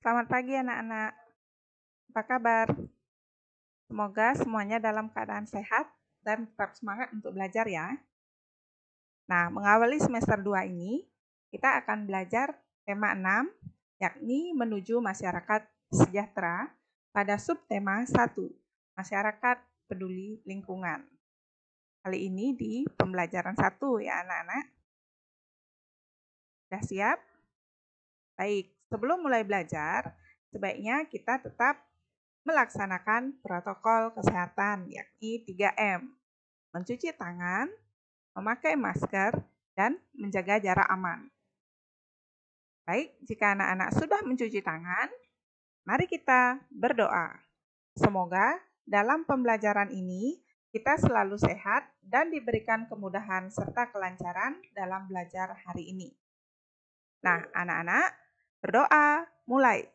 Selamat pagi anak-anak. Apa kabar? Semoga semuanya dalam keadaan sehat dan tetap semangat untuk belajar ya. Nah, mengawali semester 2 ini, kita akan belajar tema 6, yakni menuju masyarakat sejahtera pada subtema 1, masyarakat peduli lingkungan. Kali ini di pembelajaran 1 ya anak-anak. Sudah siap? Baik, sebelum mulai belajar, sebaiknya kita tetap melaksanakan protokol kesehatan, yakni 3M, mencuci tangan, memakai masker, dan menjaga jarak aman. Baik, jika anak-anak sudah mencuci tangan, mari kita berdoa. Semoga dalam pembelajaran ini kita selalu sehat dan diberikan kemudahan serta kelancaran dalam belajar hari ini. Nah, anak-anak, berdoa mulai.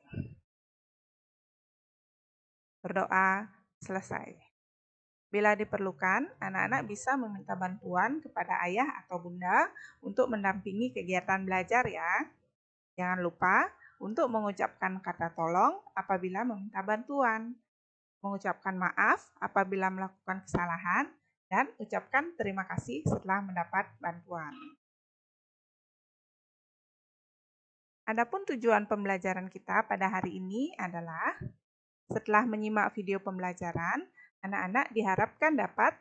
Berdoa selesai. Bila diperlukan, anak-anak bisa meminta bantuan kepada ayah atau bunda untuk mendampingi kegiatan belajar ya. Jangan lupa untuk mengucapkan kata tolong apabila meminta bantuan, mengucapkan maaf apabila melakukan kesalahan, dan ucapkan terima kasih setelah mendapat bantuan. Adapun tujuan pembelajaran kita pada hari ini adalah setelah menyimak video pembelajaran, anak-anak diharapkan dapat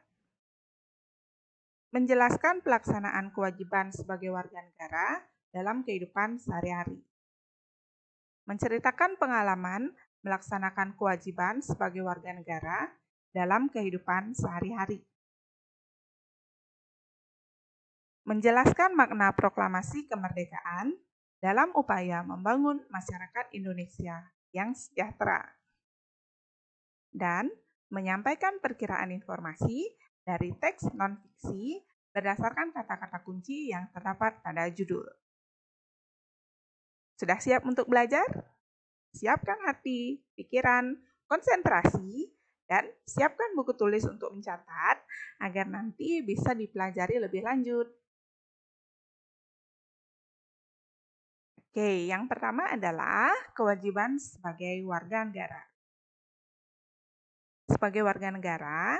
menjelaskan pelaksanaan kewajiban sebagai warga negara dalam kehidupan sehari-hari. Menceritakan pengalaman melaksanakan kewajiban sebagai warga negara dalam kehidupan sehari-hari. Menjelaskan makna proklamasi kemerdekaan dalam upaya membangun masyarakat Indonesia yang sejahtera. Dan menyampaikan perkiraan informasi dari teks non-fiksi berdasarkan kata-kata kunci yang terdapat pada judul. Sudah siap untuk belajar? Siapkan hati, pikiran, konsentrasi, dan siapkan buku tulis untuk mencatat agar nanti bisa dipelajari lebih lanjut. Oke, yang pertama adalah kewajiban sebagai warga negara. Sebagai warga negara,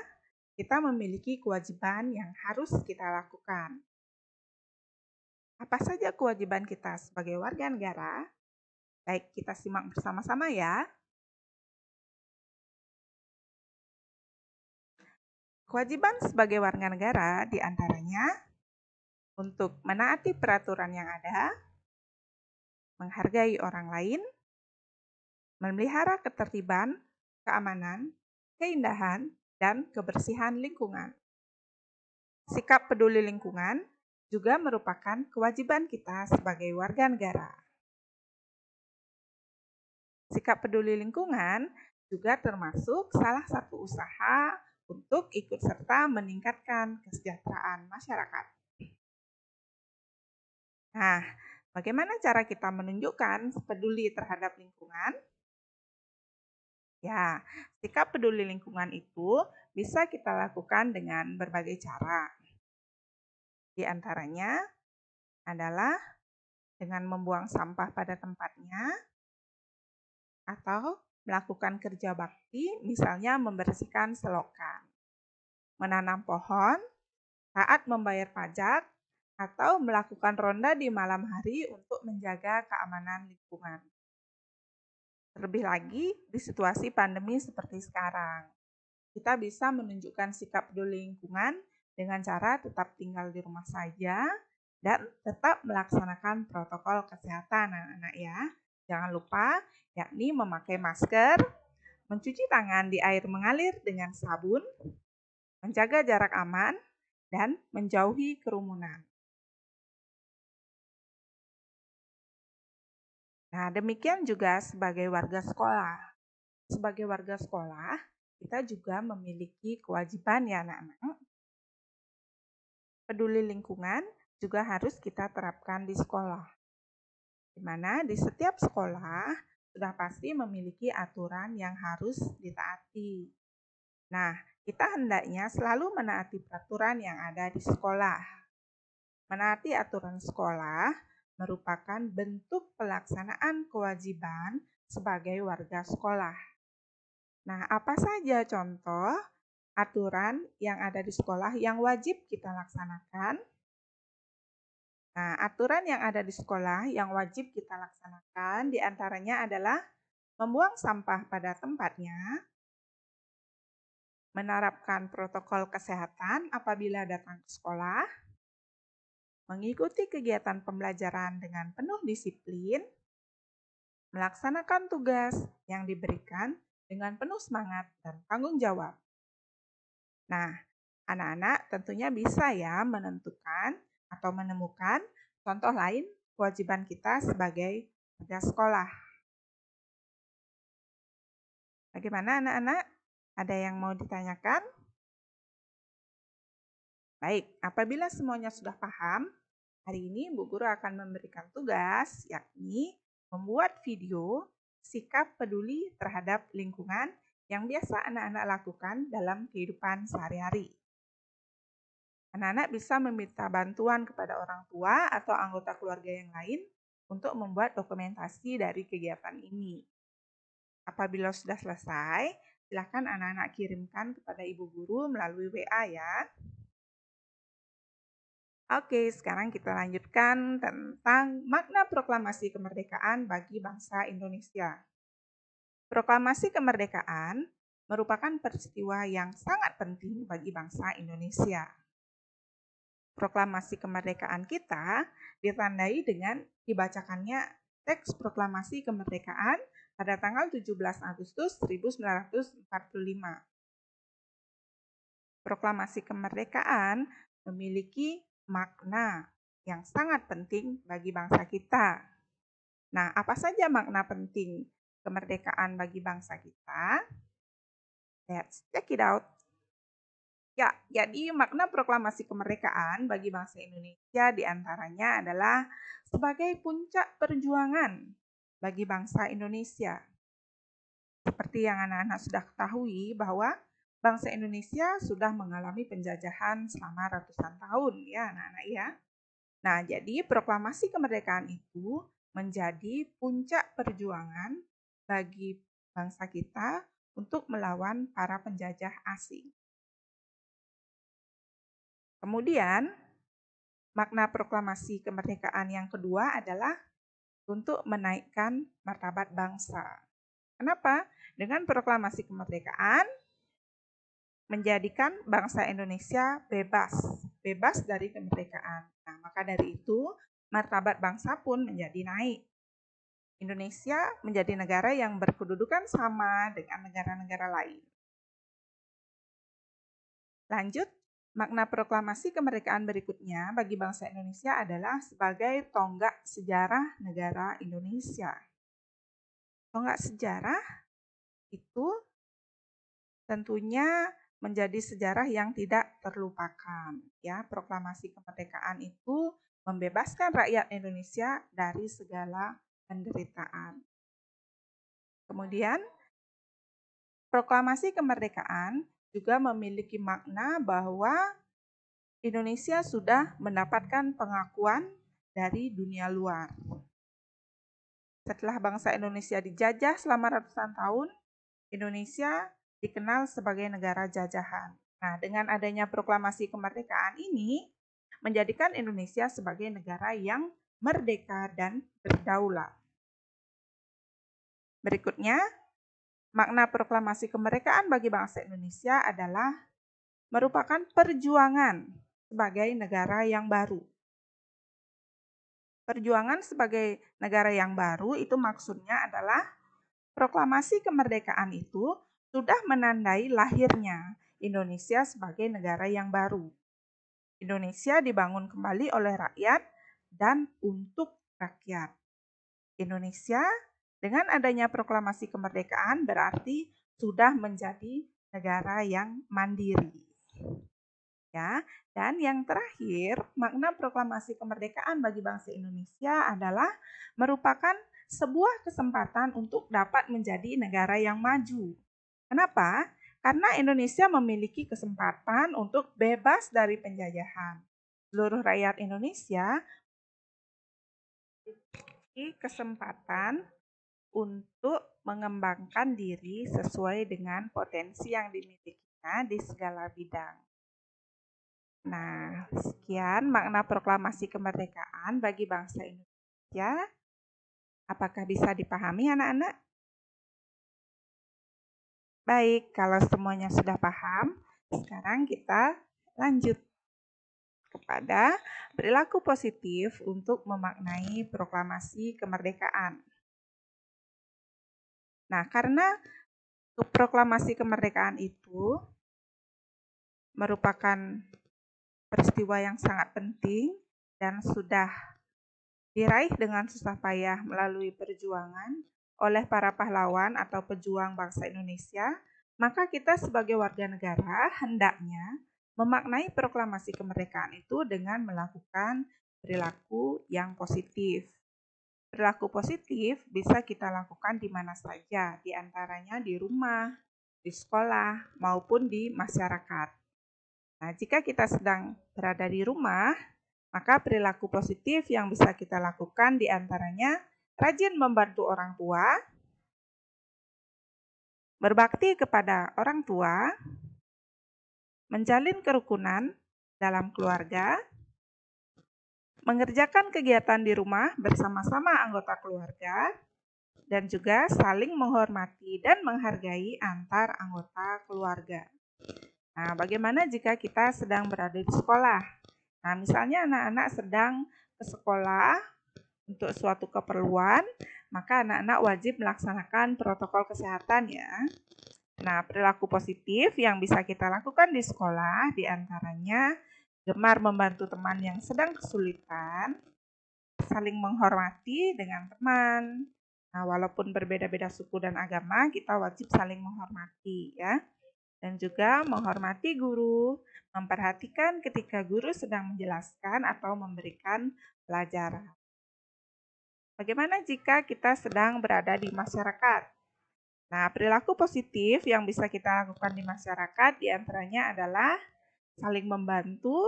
kita memiliki kewajiban yang harus kita lakukan. Apa saja kewajiban kita sebagai warga negara? Baik, kita simak bersama-sama ya. Kewajiban sebagai warga negara diantaranya untuk menaati peraturan yang ada, menghargai orang lain, memelihara ketertiban, keamanan, keindahan, dan kebersihan lingkungan. Sikap peduli lingkungan juga merupakan kewajiban kita sebagai warga negara. Sikap peduli lingkungan juga termasuk salah satu usaha untuk ikut serta meningkatkan kesejahteraan masyarakat. Nah, bagaimana cara kita menunjukkan peduli terhadap lingkungan? Ya, sikap peduli lingkungan itu bisa kita lakukan dengan berbagai cara. Di antaranya adalah dengan membuang sampah pada tempatnya, atau melakukan kerja bakti, misalnya membersihkan selokan, menanam pohon, taat membayar pajak, atau melakukan ronda di malam hari untuk menjaga keamanan lingkungan. Terlebih lagi di situasi pandemi seperti sekarang, kita bisa menunjukkan sikap peduli lingkungan dengan cara tetap tinggal di rumah saja dan tetap melaksanakan protokol kesehatan anak-anak ya. Jangan lupa yakni memakai masker, mencuci tangan di air mengalir dengan sabun, menjaga jarak aman, dan menjauhi kerumunan. Nah, demikian juga sebagai warga sekolah. Sebagai warga sekolah, kita juga memiliki kewajiban ya anak-anak. Peduli lingkungan juga harus kita terapkan di sekolah. Di mana di setiap sekolah sudah pasti memiliki aturan yang harus ditaati. Nah, kita hendaknya selalu menaati peraturan yang ada di sekolah. Menaati aturan sekolah merupakan bentuk pelaksanaan kewajiban sebagai warga sekolah. Nah, apa saja contoh aturan yang ada di sekolah yang wajib kita laksanakan? Nah, aturan yang ada di sekolah yang wajib kita laksanakan diantaranya adalah membuang sampah pada tempatnya, menerapkan protokol kesehatan apabila datang ke sekolah, mengikuti kegiatan pembelajaran dengan penuh disiplin, melaksanakan tugas yang diberikan dengan penuh semangat dan tanggung jawab. Nah, anak-anak tentunya bisa ya menentukan atau menemukan contoh lain kewajiban kita sebagai warga sekolah. Bagaimana anak-anak? Ada yang mau ditanyakan? Baik, apabila semuanya sudah paham, hari ini Bu Guru akan memberikan tugas, yakni membuat video sikap peduli terhadap lingkungan yang biasa anak-anak lakukan dalam kehidupan sehari-hari. Anak-anak bisa meminta bantuan kepada orang tua atau anggota keluarga yang lain untuk membuat dokumentasi dari kegiatan ini. Apabila sudah selesai, silakan anak-anak kirimkan kepada Ibu Guru melalui WA ya. Oke, sekarang kita lanjutkan tentang makna proklamasi kemerdekaan bagi bangsa Indonesia. Proklamasi kemerdekaan merupakan peristiwa yang sangat penting bagi bangsa Indonesia. Proklamasi kemerdekaan kita ditandai dengan dibacakannya teks proklamasi kemerdekaan pada tanggal 17 Agustus 1945. Proklamasi kemerdekaan memiliki makna yang sangat penting bagi bangsa kita. Nah, apa saja makna penting kemerdekaan bagi bangsa kita? Let's check it out. Ya, jadi makna proklamasi kemerdekaan bagi bangsa Indonesia diantaranya adalah sebagai puncak perjuangan bagi bangsa Indonesia. Seperti yang anak-anak sudah ketahui bahwa bangsa Indonesia sudah mengalami penjajahan selama ratusan tahun ya anak-anak ya. Nah, jadi proklamasi kemerdekaan itu menjadi puncak perjuangan bagi bangsa kita untuk melawan para penjajah asing. Kemudian, makna proklamasi kemerdekaan yang kedua adalah untuk menaikkan martabat bangsa. Kenapa? Dengan proklamasi kemerdekaan, menjadikan bangsa Indonesia bebas dari kemerdekaan. Nah, maka dari itu, martabat bangsa pun menjadi naik. Indonesia menjadi negara yang berkedudukan sama dengan negara-negara lain. Lanjut, makna proklamasi kemerdekaan berikutnya bagi bangsa Indonesia adalah sebagai tonggak sejarah negara Indonesia. Tonggak sejarah itu tentunya menjadi sejarah yang tidak terlupakan. Ya, proklamasi kemerdekaan itu membebaskan rakyat Indonesia dari segala penderitaan. Kemudian, proklamasi kemerdekaan juga memiliki makna bahwa Indonesia sudah mendapatkan pengakuan dari dunia luar. Setelah bangsa Indonesia dijajah selama ratusan tahun, Indonesia dikenal sebagai negara jajahan. Nah, dengan adanya proklamasi kemerdekaan ini, menjadikan Indonesia sebagai negara yang merdeka dan berdaulat. Berikutnya, makna proklamasi kemerdekaan bagi bangsa Indonesia adalah merupakan perjuangan sebagai negara yang baru. Perjuangan sebagai negara yang baru itu maksudnya adalah proklamasi kemerdekaan itu sudah menandai lahirnya Indonesia sebagai negara yang baru. Indonesia dibangun kembali oleh rakyat dan untuk rakyat. Indonesia dengan adanya proklamasi kemerdekaan berarti sudah menjadi negara yang mandiri. Ya, dan yang terakhir, makna proklamasi kemerdekaan bagi bangsa Indonesia adalah merupakan sebuah kesempatan untuk dapat menjadi negara yang maju. Kenapa? Karena Indonesia memiliki kesempatan untuk bebas dari penjajahan. Seluruh rakyat Indonesia kesempatan untuk mengembangkan diri sesuai dengan potensi yang dimilikinya di segala bidang. Nah, sekian makna proklamasi kemerdekaan bagi bangsa Indonesia. Apakah bisa dipahami anak-anak? Baik, kalau semuanya sudah paham, sekarang kita lanjut kepada perilaku positif untuk memaknai proklamasi kemerdekaan. Nah, karena proklamasi kemerdekaan itu merupakan peristiwa yang sangat penting dan sudah diraih dengan susah payah melalui perjuangan oleh para pahlawan atau pejuang bangsa Indonesia, maka kita sebagai warga negara hendaknya memaknai proklamasi kemerdekaan itu dengan melakukan perilaku yang positif. Perilaku positif bisa kita lakukan di mana saja, di antaranya di rumah, di sekolah, maupun di masyarakat. Nah, jika kita sedang berada di rumah, maka perilaku positif yang bisa kita lakukan di antaranya rajin membantu orang tua, berbakti kepada orang tua, menjalin kerukunan dalam keluarga, mengerjakan kegiatan di rumah bersama-sama anggota keluarga, dan juga saling menghormati dan menghargai antar anggota keluarga. Nah, bagaimana jika kita sedang berada di sekolah? Nah, misalnya anak-anak sedang ke sekolah untuk suatu keperluan, maka anak-anak wajib melaksanakan protokol kesehatan ya. Nah, perilaku positif yang bisa kita lakukan di sekolah diantaranya gemar membantu teman yang sedang kesulitan, saling menghormati dengan teman. Nah, walaupun berbeda-beda suku dan agama, kita wajib saling menghormati ya. Dan juga menghormati guru, memperhatikan ketika guru sedang menjelaskan atau memberikan pelajaran. Bagaimana jika kita sedang berada di masyarakat? Nah, perilaku positif yang bisa kita lakukan di masyarakat diantaranya adalah saling membantu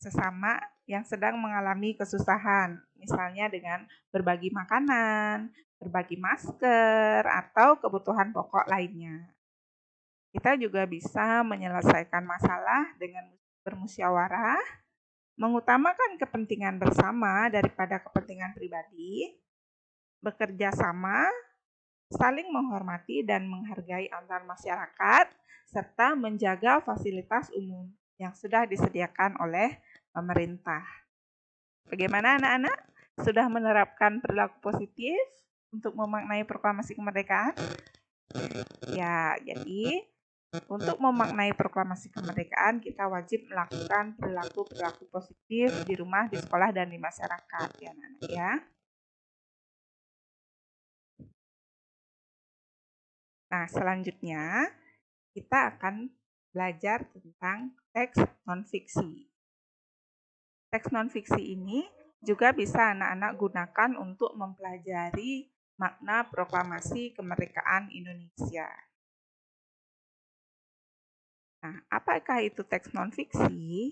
sesama yang sedang mengalami kesusahan, misalnya dengan berbagi makanan, berbagi masker, atau kebutuhan pokok lainnya. Kita juga bisa menyelesaikan masalah dengan bermusyawarah, mengutamakan kepentingan bersama daripada kepentingan pribadi, bekerja sama, saling menghormati dan menghargai antar masyarakat, serta menjaga fasilitas umum yang sudah disediakan oleh pemerintah. Bagaimana anak-anak? Sudah menerapkan perilaku positif untuk memaknai proklamasi kemerdekaan? Ya, jadi untuk memaknai proklamasi kemerdekaan, kita wajib melakukan perilaku-perilaku positif di rumah, di sekolah, dan di masyarakat ya anak-anak ya. Nah, selanjutnya kita akan belajar tentang teks non-fiksi. Teks non-fiksi ini juga bisa anak-anak gunakan untuk mempelajari makna proklamasi kemerdekaan Indonesia. Nah, apakah itu teks non-fiksi?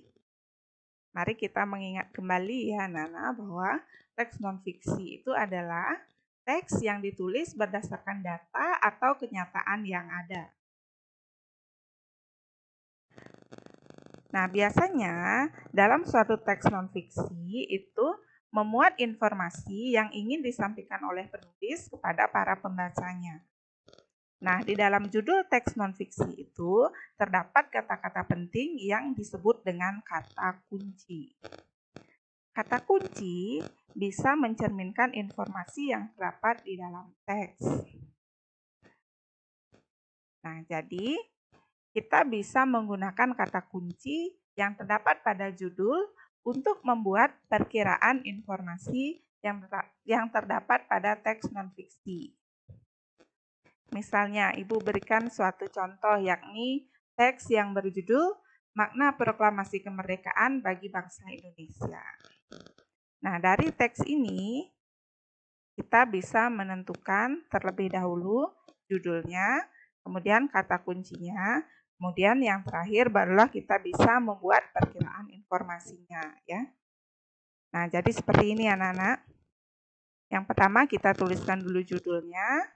Mari kita mengingat kembali ya anak-anak bahwa teks non-fiksi itu adalah teks yang ditulis berdasarkan data atau kenyataan yang ada. Nah, biasanya dalam suatu teks non-fiksi itu memuat informasi yang ingin disampaikan oleh penulis kepada para pembacanya. Nah, di dalam judul teks non-fiksi itu terdapat kata-kata penting yang disebut dengan kata kunci. Kata kunci bisa mencerminkan informasi yang terdapat di dalam teks. Nah, jadi kita bisa menggunakan kata kunci yang terdapat pada judul untuk membuat perkiraan informasi yang terdapat pada teks non-fiksi. Misalnya, Ibu berikan suatu contoh yakni teks yang berjudul Makna Proklamasi Kemerdekaan bagi Bangsa Indonesia. Nah, dari teks ini kita bisa menentukan terlebih dahulu judulnya, kemudian kata kuncinya, kemudian yang terakhir barulah kita bisa membuat perkiraan informasinya ya. Nah, jadi seperti ini anak-anak. Yang pertama kita tuliskan dulu judulnya,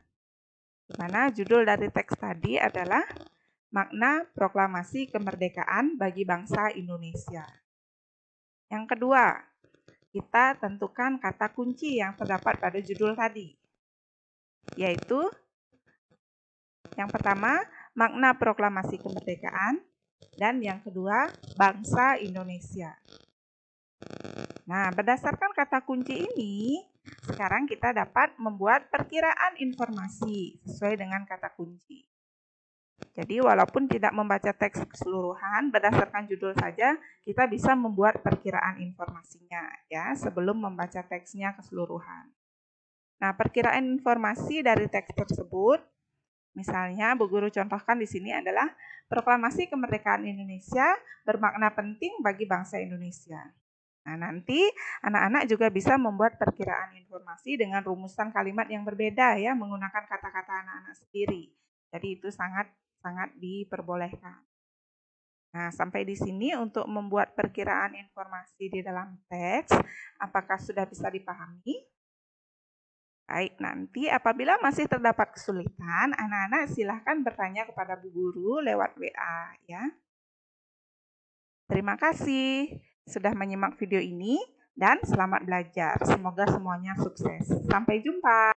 di mana judul dari teks tadi adalah Makna Proklamasi Kemerdekaan bagi Bangsa Indonesia. Yang kedua, kita tentukan kata kunci yang terdapat pada judul tadi, yaitu yang pertama, makna proklamasi kemerdekaan, dan yang kedua, bangsa Indonesia. Nah, berdasarkan kata kunci ini, sekarang kita dapat membuat perkiraan informasi sesuai dengan kata kunci. Jadi, walaupun tidak membaca teks keseluruhan, berdasarkan judul saja, kita bisa membuat perkiraan informasinya ya, sebelum membaca teksnya keseluruhan. Nah, perkiraan informasi dari teks tersebut, misalnya Bu Guru contohkan di sini adalah Proklamasi Kemerdekaan Indonesia bermakna penting bagi bangsa Indonesia. Nah, nanti anak-anak juga bisa membuat perkiraan informasi dengan rumusan kalimat yang berbeda ya, menggunakan kata-kata anak-anak sendiri. Jadi itu sangat diperbolehkan. Nah, sampai di sini untuk membuat perkiraan informasi di dalam teks, apakah sudah bisa dipahami? Baik, nanti apabila masih terdapat kesulitan, anak-anak silahkan bertanya kepada Bu Guru lewat WA ya. Terima kasih sudah menyimak video ini dan selamat belajar. Semoga semuanya sukses. Sampai jumpa.